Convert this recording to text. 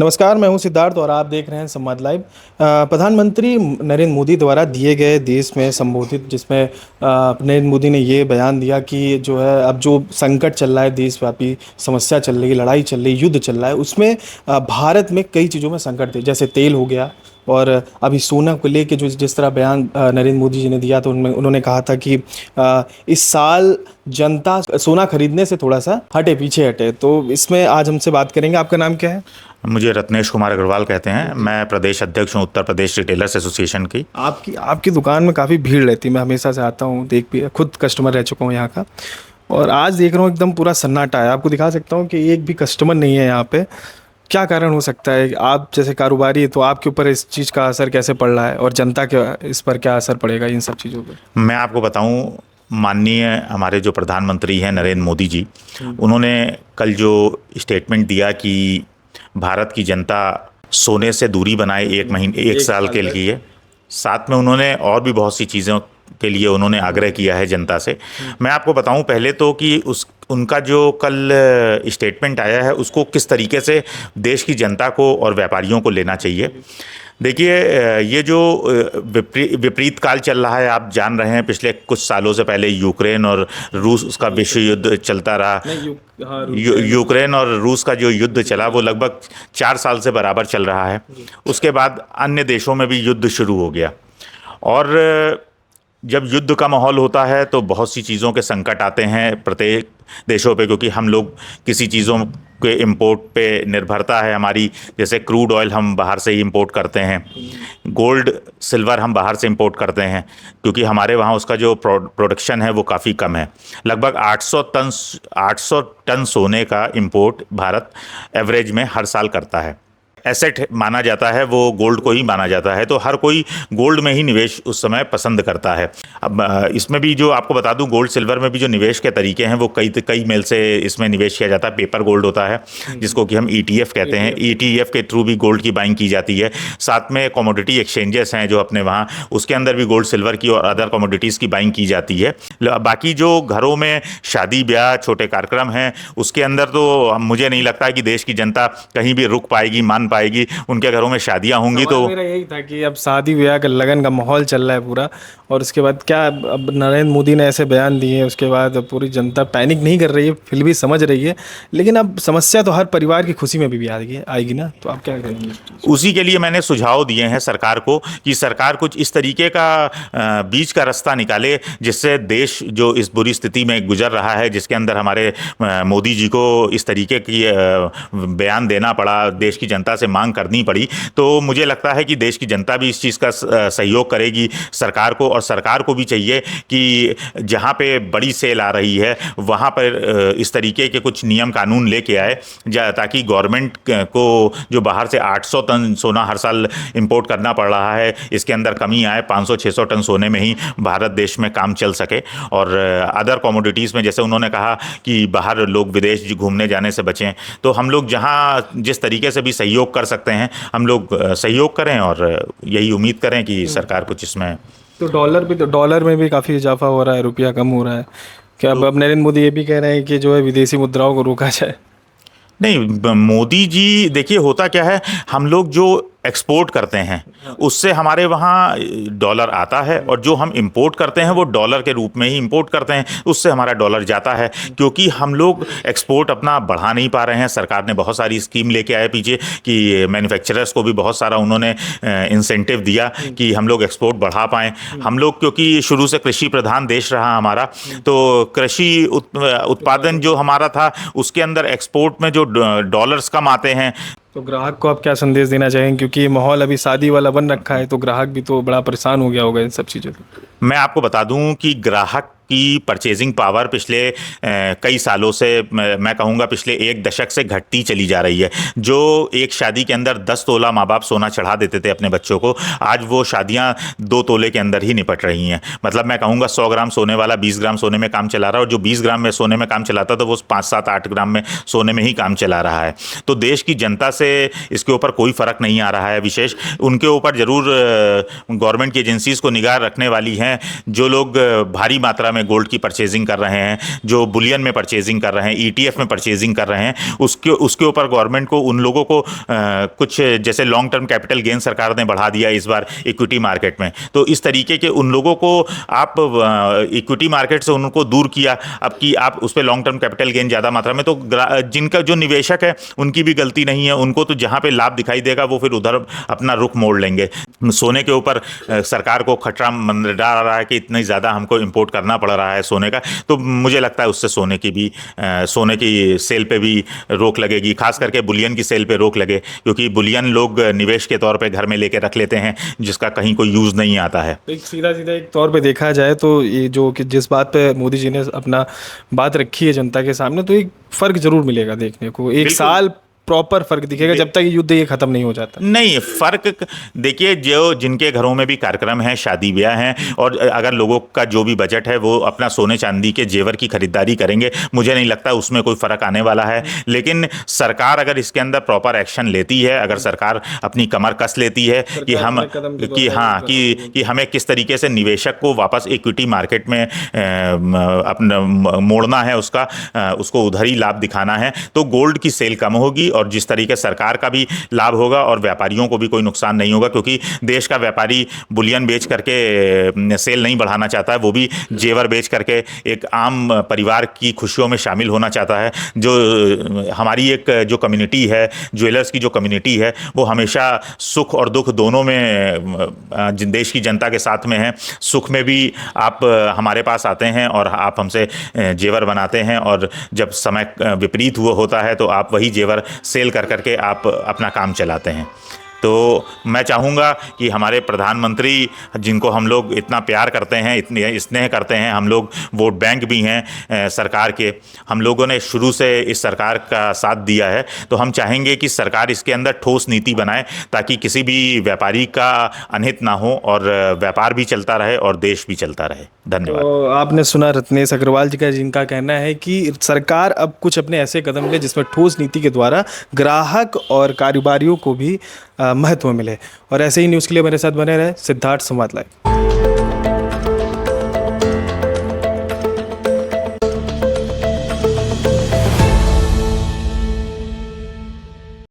नमस्कार, मैं हूं सिद्धार्थ और आप देख रहे हैं संवाद लाइव। प्रधानमंत्री नरेंद्र मोदी द्वारा दिए गए देश में संबोधित जिसमें नरेंद्र मोदी ने ये बयान दिया कि जो है अब जो संकट चल रहा है, देशव्यापी समस्या चल रही है, लड़ाई चल रही है, युद्ध चल रहा है, उसमें भारत में कई चीज़ों में संकट थे, जैसे तेल हो गया। और अभी सोना को लेके जो जिस तरह बयान नरेंद्र मोदी जी ने दिया, तो उनमें उन्होंने कहा था कि इस साल जनता सोना खरीदने से थोड़ा सा पीछे हटे। तो इसमें आज हमसे बात करेंगे। आपका नाम क्या है? मुझे रत्नेश कुमार अग्रवाल कहते हैं। मैं प्रदेश अध्यक्ष हूँ उत्तर प्रदेश रिटेलर्स एसोसिएशन की। आपकी दुकान में काफ़ी भीड़ रहती है, मैं हमेशा से आता हूँ, देख भी खुद कस्टमर रह चुका हूँ यहाँ का। और आज देख रहा हूँ एकदम पूरा सन्नाटा है। आपको दिखा सकता हूँ कि एक भी कस्टमर नहीं है यहाँ पे। क्या कारण हो सकता है? आप जैसे कारोबारी है तो आपके ऊपर इस चीज़ का असर कैसे पड़ रहा है और जनता के इस पर क्या असर पड़ेगा इन सब चीज़ों पर? मैं आपको बताऊं, माननीय हमारे जो प्रधानमंत्री हैं नरेंद्र मोदी जी, उन्होंने कल जो स्टेटमेंट दिया कि भारत की जनता सोने से दूरी बनाए एक साल के लिए, साथ में उन्होंने और भी बहुत सी चीज़ों के लिए उन्होंने आग्रह किया है जनता से। मैं आपको बताऊं पहले तो कि उनका जो कल स्टेटमेंट आया है उसको किस तरीके से देश की जनता को और व्यापारियों को लेना चाहिए। देखिए, ये जो विपरीत काल चल रहा है, आप जान रहे हैं पिछले कुछ सालों से पहले यूक्रेन और रूस का विश्व युद्ध चलता रहा। यूक्रेन और रूस का जो युद्ध चला वो लगभग 4 साल से बराबर चल रहा है। उसके बाद अन्य देशों में भी युद्ध शुरू हो गया, और जब युद्ध का माहौल होता है तो बहुत सी चीज़ों के संकट आते हैं प्रत्येक देशों पे, क्योंकि हम लोग किसी चीज़ों के इंपोर्ट पे निर्भरता है हमारी। जैसे क्रूड ऑयल हम बाहर से ही इंपोर्ट करते हैं, गोल्ड सिल्वर हम बाहर से इंपोर्ट करते हैं, क्योंकि हमारे वहाँ उसका जो प्रोडक्शन है वो काफ़ी कम है। लगभग 800 टन सोने का इंपोर्ट भारत एवरेज में हर साल करता है। एसेट माना जाता है, वो गोल्ड को ही माना जाता है, तो हर कोई गोल्ड में ही निवेश उस समय पसंद करता है। अब इसमें भी जो आपको बता दूं, गोल्ड सिल्वर में भी जो निवेश के तरीके हैं वो कई मेल से इसमें निवेश किया जाता है। पेपर गोल्ड होता है जिसको कि हम ETF कहते हैं, ETF के थ्रू भी गोल्ड की बाइंग की जाती है। साथ में कमोडिटी एक्सचेंजेस हैं जो अपने वहाँ, उसके अंदर भी गोल्ड सिल्वर की और अदर कमोडिटीज़ की बाइंग की जाती है। बाकी जो घरों में शादी ब्याह छोटे कार्यक्रम हैं उसके अंदर तो मुझे नहीं लगता है कि देश की जनता कहीं भी रुक पाएगी, मान पाएगी। उनके घरों में शादियां होंगी तो मेरा यही था कि अब शादी ब्याह का लगन का माहौल चल रहा है पूरा, और उसके बाद क्या अब नरेंद्र मोदी ने ऐसे बयान दिए, उसके बाद पूरी जनता पैनिक नहीं कर रही है, फिर भी समझ रही है। लेकिन अब समस्या तो हर परिवार की खुशी में भी आएगी ना, तो आप क्या करेंगे? उसी के लिए मैंने सुझाव दिए हैं सरकार को कि सरकार कुछ इस तरीके का बीच का रास्ता निकाले जिससे देश जो इस बुरी स्थिति में गुजर रहा है, जिसके अंदर हमारे मोदी जी को इस तरीके की बयान देना पड़ा, देश की जनता से मांग करनी पड़ी, तो मुझे लगता है कि देश की जनता भी इस चीज़ का सहयोग करेगी सरकार को। और सरकार को भी चाहिए कि जहाँ पे बड़ी सेल आ रही है वहाँ पर इस तरीके के कुछ नियम कानून लेके आए ताकि गवर्नमेंट को जो बाहर से 800 टन सोना हर साल इंपोर्ट करना पड़ रहा है, इसके अंदर कमी आए। 500-600 टन सोने में ही भारत देश में काम चल सके। और अदर कमोडिटीज़ में जैसे उन्होंने कहा कि बाहर लोग विदेश घूमने जाने से बचें, तो हम लोग जहाँ जिस तरीके से भी सहयोग कर सकते हैं हम लोग सहयोग करें, और यही उम्मीद करें कि सरकार कुछ इसमें। तो डॉलर में भी काफ़ी इजाफा हो रहा है, रुपया कम हो रहा है। क्या अब नरेंद्र मोदी ये भी कह रहे हैं कि जो है विदेशी मुद्राओं को रोका जाए? नहीं, मोदी जी देखिए होता क्या है, हम लोग जो एक्सपोर्ट करते हैं उससे हमारे वहाँ डॉलर आता है, और जो हम इंपोर्ट करते हैं वो डॉलर के रूप में ही इंपोर्ट करते हैं, उससे हमारा डॉलर जाता है। क्योंकि हम लोग एक्सपोर्ट अपना बढ़ा नहीं पा रहे हैं। सरकार ने बहुत सारी स्कीम लेके आए पीछे कि मैन्युफैक्चरर्स को भी बहुत सारा उन्होंने इंसेंटिव दिया कि हम लोग एक्सपोर्ट बढ़ा पाएँ। हम लोग क्योंकि शुरू से कृषि प्रधान देश रहा हमारा, तो कृषि उत्पादन जो हमारा था उसके अंदर एक्सपोर्ट में जो डॉलर्स कम आते हैं। तो ग्राहक को आप क्या संदेश देना चाहेंगे, क्योंकि माहौल अभी शादी वाला बन रखा है, तो ग्राहक भी तो बड़ा परेशान हो गया होगा इन सब चीज़ों से? मैं आपको बता दूं कि ग्राहक की परचेजिंग पावर पिछले कई सालों से, मैं कहूँगा पिछले 1 दशक से घटती चली जा रही है। जो एक शादी के अंदर 10 तोला माँ बाप सोना चढ़ा देते थे अपने बच्चों को, आज वो शादियाँ 2 तोले के अंदर ही निपट रही हैं। मतलब मैं कहूँगा 100 ग्राम सोने वाला 20 ग्राम सोने में काम चला रहा है, और जो 20 ग्राम में सोने में काम चलाता था वो 5, 7, 8 ग्राम में सोने में ही काम चला रहा है। तो देश की जनता से इसके ऊपर कोई फ़र्क नहीं आ रहा है विशेष। उनके ऊपर ज़रूर गवर्नमेंट की एजेंसीज़ को निगाह रखने वाली हैं। जो लोग भारी मात्रा में गोल्ड की परचेजिंग कर रहे हैं, जो बुलियन में परचेजिंग कर रहे हैं, ईटीएफ में परचेजिंग कर रहे हैं, उसके ऊपर गवर्नमेंट को, उन लोगों को कुछ जैसे लॉन्ग टर्म कैपिटल गेन सरकार ने बढ़ा दिया इस बार इक्विटी मार्केट में, तो इस तरीके के उन लोगों को आप इक्विटी मार्केट से उनको दूर किया, अब कि आप उस पर लॉन्ग टर्म कैपिटल गेन ज़्यादा मात्रा में, तो जिनका जो निवेशक है उनकी भी गलती नहीं है, उनको तो जहाँ पे लाभ दिखाई देगा वो फिर उधर अपना रुख मोड़ लेंगे। सोने के ऊपर सरकार को खतरा मंडरा रहा है कि इतनी ज़्यादा हमको इंपोर्ट करना पड़ रहा है सोने का, तो मुझे लगता है उससे सोने की सेल पे भी रोक लगेगी, खास करके बुलियन की सेल पे रोक लगे, क्योंकि बुलियन लोग निवेश के तौर पे घर में लेके रख लेते हैं जिसका कहीं कोई यूज़ नहीं आता है। एक सीधा एक तौर पे देखा जाए तो ये जो कि जिस बात पे मोदी जी ने अपना बात रखी है जनता के सामने, तो एक फ़र्क जरूर मिलेगा देखने को, एक साल प्रॉपर फर्क दिखेगा जब तक युद्ध ये खत्म नहीं हो जाता। नहीं, फर्क देखिए, जो जिनके घरों में भी कार्यक्रम है, शादी ब्याह हैं, और अगर लोगों का जो भी बजट है वो अपना सोने चांदी के जेवर की खरीदारी करेंगे, मुझे नहीं लगता उसमें कोई फर्क आने वाला है। लेकिन सरकार अगर इसके अंदर प्रॉपर एक्शन लेती है, अगर सरकार अपनी कमर कस लेती है कि हम कि हमें किस तरीके से निवेशक को वापस इक्विटी मार्केट में अपना मोड़ना है, उसको उधर ही लाभ दिखाना है, तो गोल्ड की सेल कम होगी और जिस तरीके सरकार का भी लाभ होगा और व्यापारियों को भी कोई नुकसान नहीं होगा, क्योंकि देश का व्यापारी बुलियन बेच करके सेल नहीं बढ़ाना चाहता है, वो भी जेवर बेच करके एक आम परिवार की खुशियों में शामिल होना चाहता है। जो हमारी एक जो कम्युनिटी है, ज्वेलर्स की जो कम्युनिटी है, वो हमेशा सुख और दुख दोनों में देश की जनता के साथ में है। सुख में भी आप हमारे पास आते हैं और आप हमसे जेवर बनाते हैं, और जब समय विपरीत हुआ होता है तो आप वही जेवर सेल कर करके आप अपना काम चलाते हैं। तो मैं चाहूँगा कि हमारे प्रधानमंत्री, जिनको हम लोग इतना प्यार करते हैं, इतने स्नेह करते हैं, हम लोग वोट बैंक भी हैं सरकार के, हम लोगों ने शुरू से इस सरकार का साथ दिया है, तो हम चाहेंगे कि सरकार इसके अंदर ठोस नीति बनाए ताकि किसी भी व्यापारी का अनहित ना हो और व्यापार भी चलता रहे और देश भी चलता रहे। धन्यवाद। तो आपने सुना रत्नेश अग्रवाल जी का, जिनका कहना है कि सरकार अब कुछ अपने ऐसे कदम ले जिसमें ठोस नीति के द्वारा ग्राहक और कारोबारियों को भी महत्व मिले। और ऐसे ही न्यूज़ के लिए मेरे साथ बने रहे। सिद्धार्थ, संवाद लाइव।